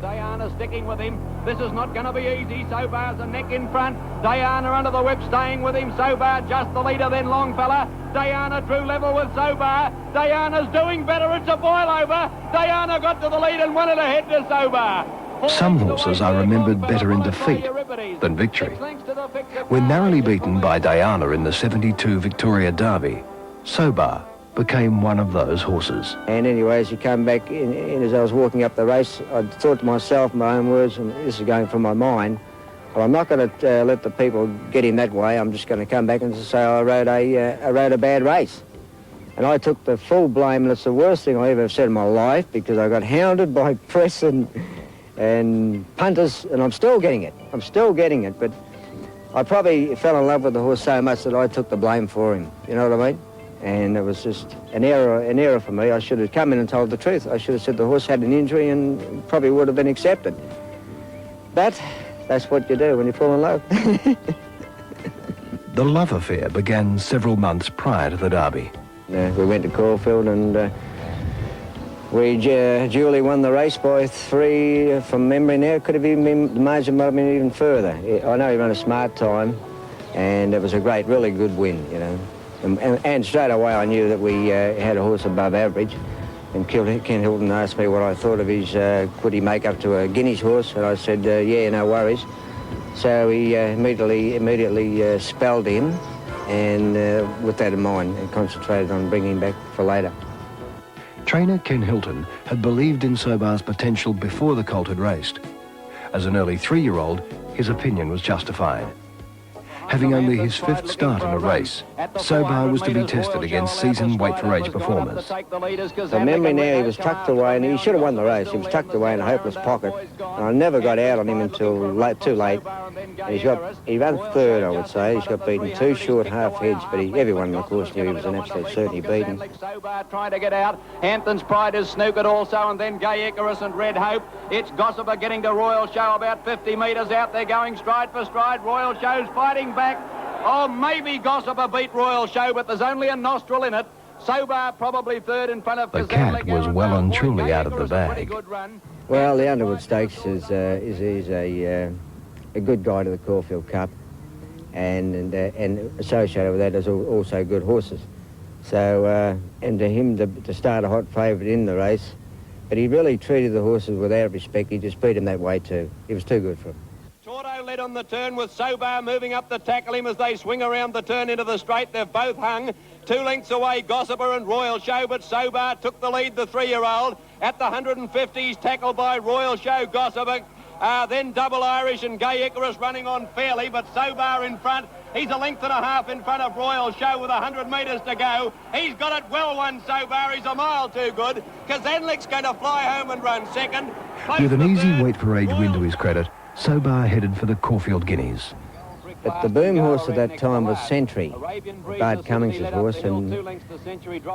Diana sticking with him. This is not going to be easy. Sobar's a neck in front. Diana under the whip staying with him. Sobar just the leader, then Longfella. Diana drew level with Sobar. Diana's doing better. It's a boil over. Diana got to the lead and won it ahead to Sobar. Some horses are remembered better in defeat than victory. When narrowly beaten by Diana in the 72 Victoria Derby, Sobar became one of those horses. And anyway, as you come back in, as I was walking up the race, I thought to myself, my own words, and this is going from my mind, well, I'm not going to let the people get in that way. I'm just going to come back and say I rode a bad race. And I took the full blame, and it's the worst thing I ever said in my life, because I got hounded by press and punters, and I'm still getting it. But I probably fell in love with the horse so much that I took the blame for him. You know what I mean? And it was just an error for me. I should have come in and told the truth. I should have said the horse had an injury and probably would have been accepted. But that's what you do when you fall in love. The love affair began several months prior to the Derby. We went to Caulfield and we duly won the race by 3 from memory now. Could have even been, the margin might have been even further. I know he ran a smart time, and it was a great, really good win, you know. And straight away I knew that we had a horse above average. And Ken Hilton asked me what I thought of his, could he make up to a Guineas horse? And I said, yeah, no worries. So he immediately spelled him, and with that in mind, and concentrated on bringing him back for later. Trainer Ken Hilton had believed in Sobar's potential before the colt had raced. As an early 3-year-old, his opinion was justified. Having only his 5th start in a race, Sobar was to be tested against seasoned weight for age performers. From memory now, he was tucked away, and he should have won the race. He was tucked away in a hopeless pocket, and I never got out on him until too late. And he ran 3rd, I would say. He's got beaten 2 short half heads, but everyone, of course, knew he was an absolute certainty beaten. Sobar trying to get out. Hampton's Pride is snookered also, and then Gay Icarus and Red Hope. It's Gossiper getting to Royal Show about 50 metres out. They're going stride for stride. Royal Show's fighting back. Oh, maybe Gossiper beat Royal Show, but there's only a nostril in it. Sobar probably 3rd in front of the cat was well and truly out of the bag. Well, the Underwood Stakes is a good guy to the Caulfield Cup, and associated with that is also good horses. So, and to him to start a hot favourite in the race, but he really treated the horses without respect. He just beat them that way too. He was too good for him. Tordo led on the turn with Sobar moving up to tackle him as they swing around the turn into the straight. They've both hung 2 lengths away, Gossiper and Royal Show, but Sobar took the lead, the 3-year-old. At the 150s, tackled by Royal Show, Gossiper. Then Double Irish and Gay Icarus running on fairly, but Sobar in front. He's 1.5 lengths in front of Royal Show with 100 metres to go. He's got it well won, Sobar. He's a mile too good. Kazenlik's going to fly home and run 2nd. With an easy weight for age win to his credit, Sobar headed for the Caulfield Guineas. But the boom horse at that time was Century, Bart Cummings' horse, and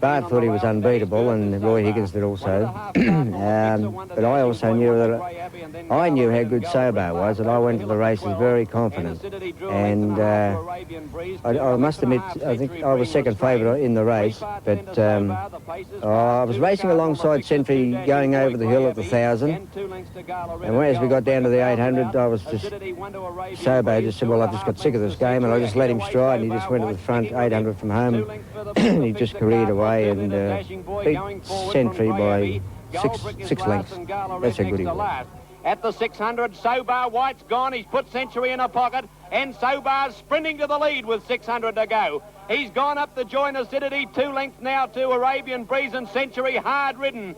Bart thought he was unbeatable, and Roy Higgins did also. But I also knew that I knew how good Sobar was, and I went to the races very confident. And I must admit, I think I was 2nd favourite in the race, but I was racing alongside Century going over the hill at the 1,000, and as we got down to the 800, I was just, Sobar just said, well, I've just got sick of this game, and I just let him stride, and he just went to the front 800 from home. He just careered away and beat Century by six lengths. That's how good he was. At the 600, Sobar White's gone. He's put Century in a pocket, and Sobar's sprinting to the lead with 600 to go. He's gone up to join Acidity, 2 lengths now to Arabian Breeze, and Century hard ridden.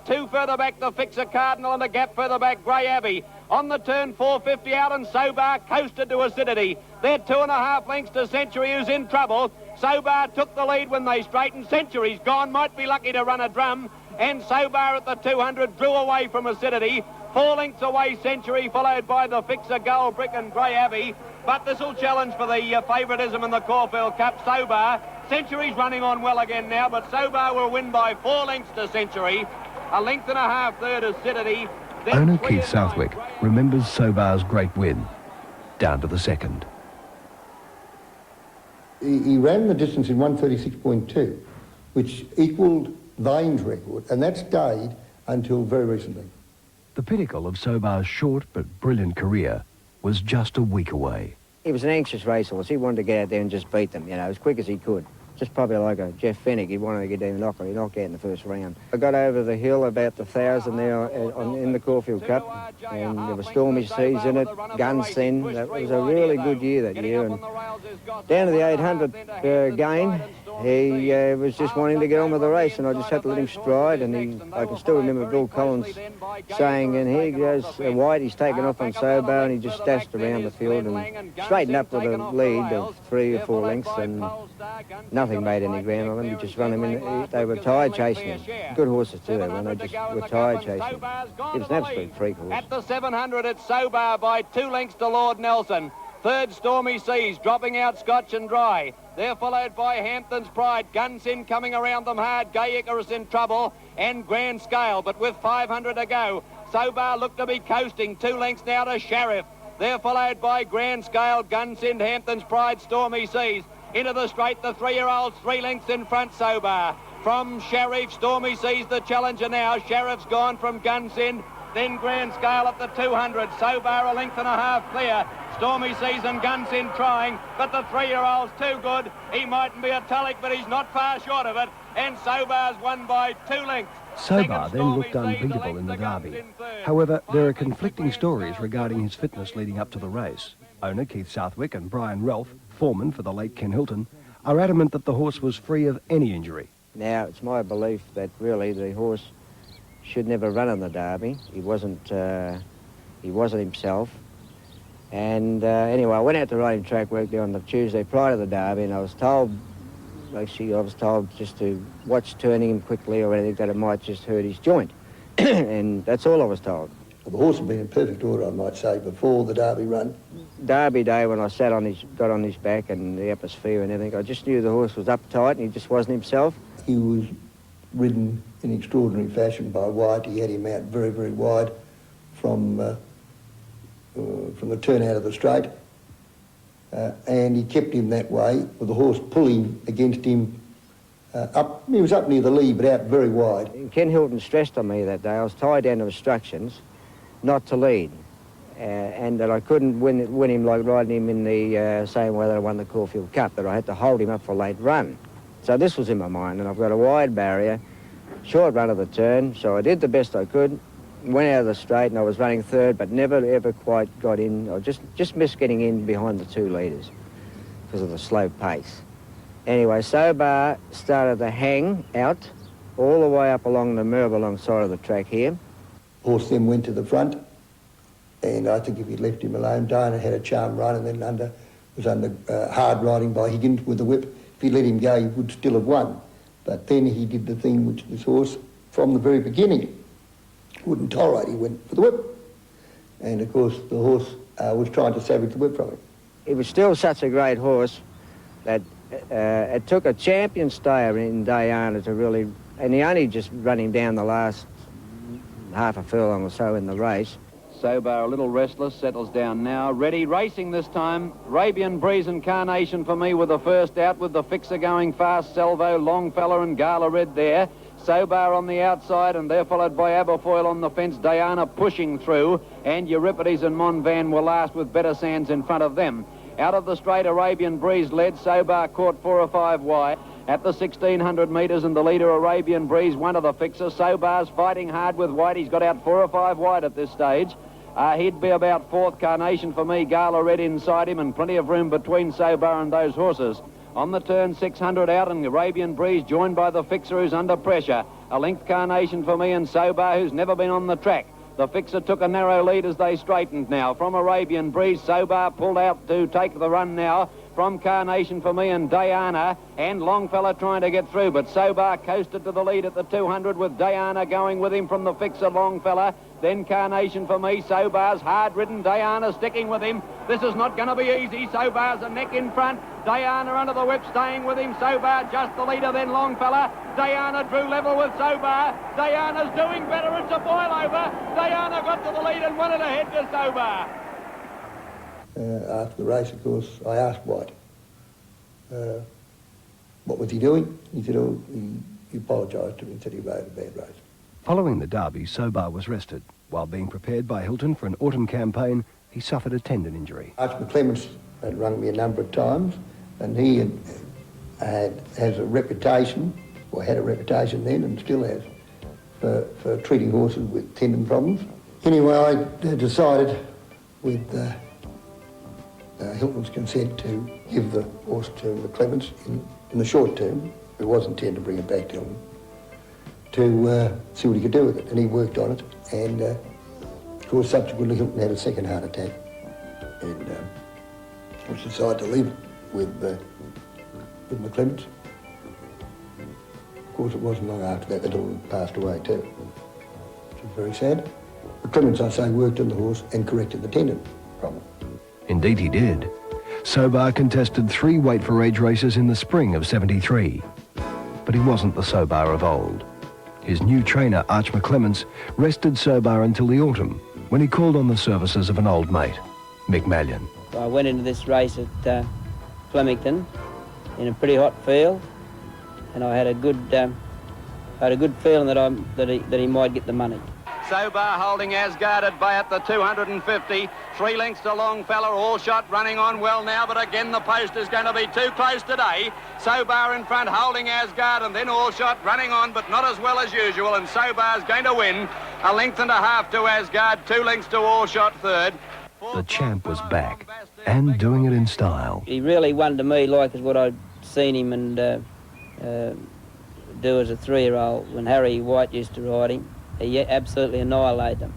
2 further back, the Fixer Cardinal, and a gap further back, Grey Abbey. On the turn, 450 out, and Sobar coasted to Acidity. They're 2.5 lengths to Century, who's in trouble. Sobar took the lead when they straightened. Century's gone, might be lucky to run a drum. And Sobar at the 200 drew away from Acidity. 4 lengths away, Century, followed by the Fixer, Gold Brick and Grey Abbey. But this will challenge for the favouritism in the Caulfield Cup. Sobar, Century's running on well again now, but Sobar will win by 4 lengths to Century. 1.5 lengths third Acidity. Owner Keith Southwick remembers Sobar's great win, down to the 2nd. He ran the distance in 136.2, which equalled Vane's record, and that stayed until very recently. The pinnacle of Sobar's short but brilliant career was just a week away. He was an anxious racehorse. He wanted to get out there and just beat them, you know, as quick as he could. Just probably like a Jeff Fennick. He wanted to get down and knock out in the first round. I got over the hill about the 1,000 there in the Caulfield Cup, and there were stormy seas in it, guns then. That was a really good year that year. And down to the 800 gain, he was just wanting to get on with the race, and I just had to let him stride. And I can still remember Bill Collins saying, and here he goes White, he's taken off on Sobar, and he just dashed around the field and straightened up with a lead of 3 or 4 lengths, and nothing made any ground on him. He just run him in. They were tired chasing him. Good horses too, they were. They just were tired chasing him. He was an absolute freak horse. At the 700, it's Sobar by 2 lengths to Lord Nelson. Third, Stormy Seas, dropping out Scotch and Dry. They're followed by Hampton's Pride. Gunsin coming around them hard. Gay Icarus in trouble. And Grand Scale, but with 500 to go. Sobar looked to be coasting. 2 lengths now to Sheriff. They're followed by Grand Scale, Gunsin, Hampton's Pride, Stormy Seas. Into the straight, the 3-year-olds, 3 lengths in front, Sobar. From Sheriff, Stormy Seas the challenger now. Sheriff's gone from Gunsin. Then Grand Scale at the 200. Sobar a length and a half clear. Stormy Seas and Gunsin trying, but the 3-year-old's too good. He mightn't be a Tulloch, but he's not far short of it. And Sobar's won by 2 lengths. Sobar then looked unbeatable in the Derby. However, there are conflicting stories regarding his fitness leading up to the race. Owner Keith Southwick and Brian Ralph, foreman for the late Ken Hilton, are adamant that the horse was free of any injury. Now, it's my belief that really the horse should never run in the Derby. He wasn't himself. And anyway, I went out to riding track work there on the Tuesday prior to the Derby, and I was told, actually, I was told just to watch turning him quickly or anything, that it might just hurt his joint. And that's all I was told. Well, the horse had been in perfect order, I might say, before the Derby run. Derby day, when I got on his back and the atmosphere and everything, I just knew the horse was uptight and he just wasn't himself. He was ridden in extraordinary fashion by White. He had him out very, very wide from the turn out of the straight. And he kept him that way, with the horse pulling against him up. He was up near the lead, but out very wide. Ken Hilton stressed on me that day, I was tied down to instructions not to lead. And that I couldn't win him like riding him in the same way that I won the Caulfield Cup, that I had to hold him up for a late run. So this was in my mind, and I've got a wide barrier, short run of the turn, so I did the best I could, went out of the straight, and I was running third, but never ever quite got in. I just missed getting in behind the 2 leaders because of the slow pace. Anyway, Sobar started to hang out all the way up along the Murbalong side of the track here. Horse then went to the front, and I think if he'd left him alone, Diana had a charm run, and then was under hard riding by Higgins with the whip. If he'd let him go, he would still have won. But then he did the thing which this horse, from the very beginning, wouldn't tolerate. He went for the whip. And of course, the horse was trying to savage the whip from him. He was still such a great horse that it took a champion stayer in Diana to really, and he only just run him down the last half a furlong or so in the race. Sobar a little restless, settles down now. Ready, racing this time. Arabian Breeze and Carnation for me with the first out, with the fixer going fast. Salvo, Longfellow and Gala Red there. Sobar on the outside, and they're followed by Aberfoyle on the fence. Diana pushing through, and Euripides and Monvan were last with Better Sands in front of them. Out of the straight, Arabian Breeze led. Sobar caught 4 or 5 wide. At the 1,600 metres, and the leader, Arabian Breeze, one of the fixers. Sobar's fighting hard with White. He's got out 4 or 5 wide at this stage. He'd be about 4th. Carnation for me. Gala Red inside him, and plenty of room between Sobar and those horses. On the turn, 600 out, and Arabian Breeze joined by the fixer who's under pressure. A length Carnation for me, and Sobar, who's never been on the track. The fixer took a narrow lead as they straightened now. From Arabian Breeze, Sobar pulled out to take the run now. From Carnation for me and Diana, and Longfellow trying to get through, but Sobar coasted to the lead at the 200 with Diana going with him from the fixer, Longfellow. Then Carnation for me. Sobar's hard-ridden. Diana sticking with him. This is not going to be easy. Sobar's a neck in front. Diana under the whip staying with him. Sobar just the leader, then Longfellow. Diana drew level with Sobar. Diana's doing better. It's a boil over. Diana got to the lead and won it ahead to Sobar. After the race, of course, I asked White, what was he doing? He said, he apologised to me and said he rode a bad race. Following the Derby, Sobar was rested, While being prepared by Hilton for an autumn campaign, he suffered a tendon injury. Arch McClements had rung me a number of times, and he has a reputation, or had a reputation then and still has, for treating horses with tendon problems. Anyway, I decided with Hilton's consent to give the horse to McClements in the short term. It was intended to bring it back to Hilton to see what he could do with it, and he worked on it, and of course subsequently Hilton had a second heart attack, and was decided to leave it with McClements. Of course, it wasn't long after that Hilton passed away too, which was very sad. McClements, I say, worked on the horse and corrected the tendon problem. Indeed he did. Sobar contested 3 weight-for-age races in the spring of '73. But he wasn't the Sobar of old. His new trainer, Arch McClements, rested Sobar until the autumn, when he called on the services of an old mate, Mick Malyon. I went into this race at Flemington in a pretty hot field, and I had a good feeling that he might get the money. Sobar holding Asgard at bay at the 250. 3 lengths to Longfellow, Allshot running on well now, but again the post is going to be too close today. Sobar in front holding Asgard, and then Allshot running on, but not as well as usual, and Sobar's going to win. 1.5 lengths to Asgard, 2 lengths to Allshot third. The champ was back, and doing it in style. He really won to me like as what I'd seen him and do as a 3-year-old when Harry White used to ride him. He absolutely annihilated them.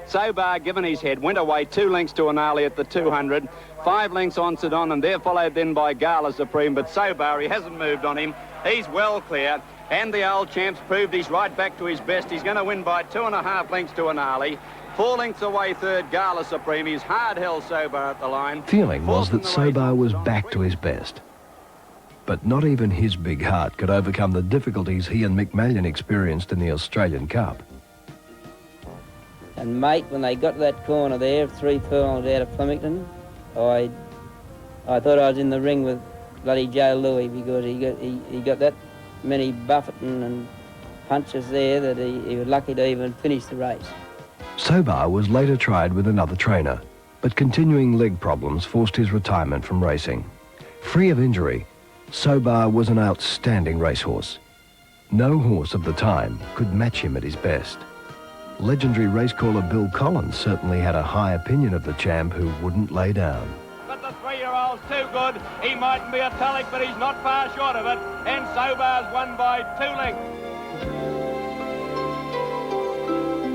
Sobar, given his head, went away 2 lengths to Anali at the 200, 5 lengths on Sedon, and they're followed then by Gala Supreme. But Sobar, he hasn't moved on him. He's well clear, and the old champ's proved he's right back to his best. He's going to win by 2.5 lengths to Anali. 4 lengths away third, Gala Supreme. He's hard-held Sobar at the line. Feeling was that Sobar was back to his best. But not even his big heart could overcome the difficulties he and Mick Malyon experienced in the Australian Cup. And mate, when they got to that corner there, 3 furlongs out of Flemington, I thought I was in the ring with bloody Joe Louis, because he got that many buffeting and punches there that he was lucky to even finish the race. Sobar was later tried with another trainer, but continuing leg problems forced his retirement from racing. Free of injury, Sobar was an outstanding racehorse. No horse of the time could match him at his best. Legendary racecaller Bill Collins certainly had a high opinion of the champ who wouldn't lay down. But the 3-year-old's too good. He mightn't be a Tulloch, but he's not far short of it. And Sobar's won by 2 lengths.